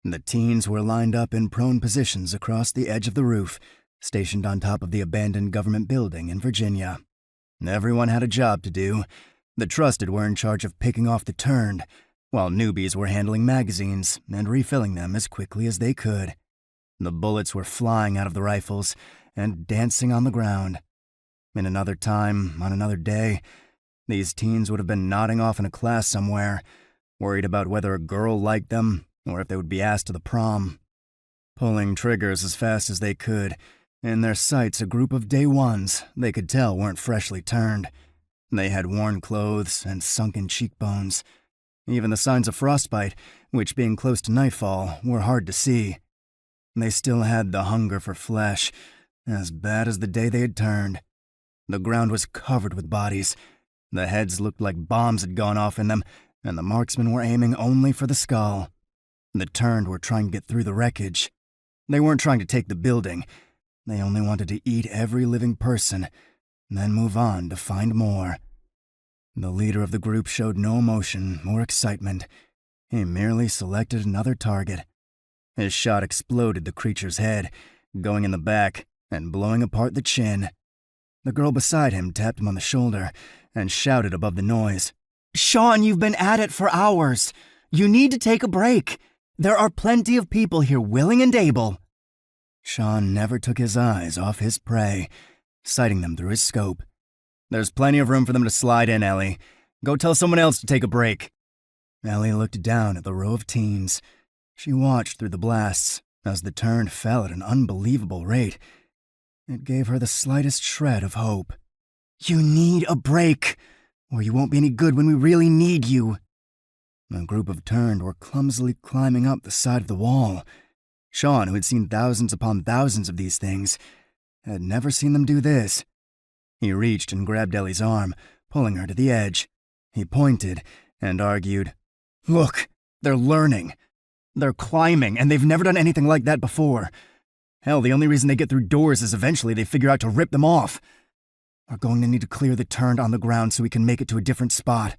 The teens were lined up in prone positions across the edge of the roof, stationed on top of the abandoned government building in Virginia. Everyone had a job to do. The trusted were in charge of picking off the turned, while newbies were handling magazines and refilling them as quickly as they could. The bullets were flying out of the rifles and dancing on the ground. In another time, on another day, these teens would have been nodding off in a class somewhere, worried about whether a girl liked them or if they would be asked to the prom. Pulling triggers as fast as they could, in their sights a group of day ones they could tell weren't freshly turned. They had worn clothes and sunken cheekbones. Even the signs of frostbite, which being close to nightfall, were hard to see. They still had the hunger for flesh, as bad as the day they had turned. The ground was covered with bodies. The heads looked like bombs had gone off in them, and the marksmen were aiming only for the skull. The turned were trying to get through the wreckage. They weren't trying to take the building. They only wanted to eat every living person, then move on to find more. The leader of the group showed no emotion or excitement. He merely selected another target. His shot exploded the creature's head, going in the back and blowing apart the chin. The girl beside him tapped him on the shoulder and shouted above the noise, "Sean, you've been at it for hours. You need to take a break. There are plenty of people here willing and able." Sean never took his eyes off his prey, sighting them through his scope. "There's plenty of room for them to slide in, Ellie. Go tell someone else to take a break." Ellie looked down at the row of teens. She watched through the blasts as the turned fell at an unbelievable rate. It gave her the slightest shred of hope. "You need a break, or you won't be any good when we really need you." A group of turned were clumsily climbing up the side of the wall. Sean, who had seen thousands upon thousands of these things, had never seen them do this. He reached and grabbed Ellie's arm, pulling her to the edge. He pointed and argued, "Look, they're learning. They're climbing, and they've never done anything like that before. Hell, the only reason they get through doors is eventually they figure out to rip them off. We're going to need to clear the turned on the ground so we can make it to a different spot."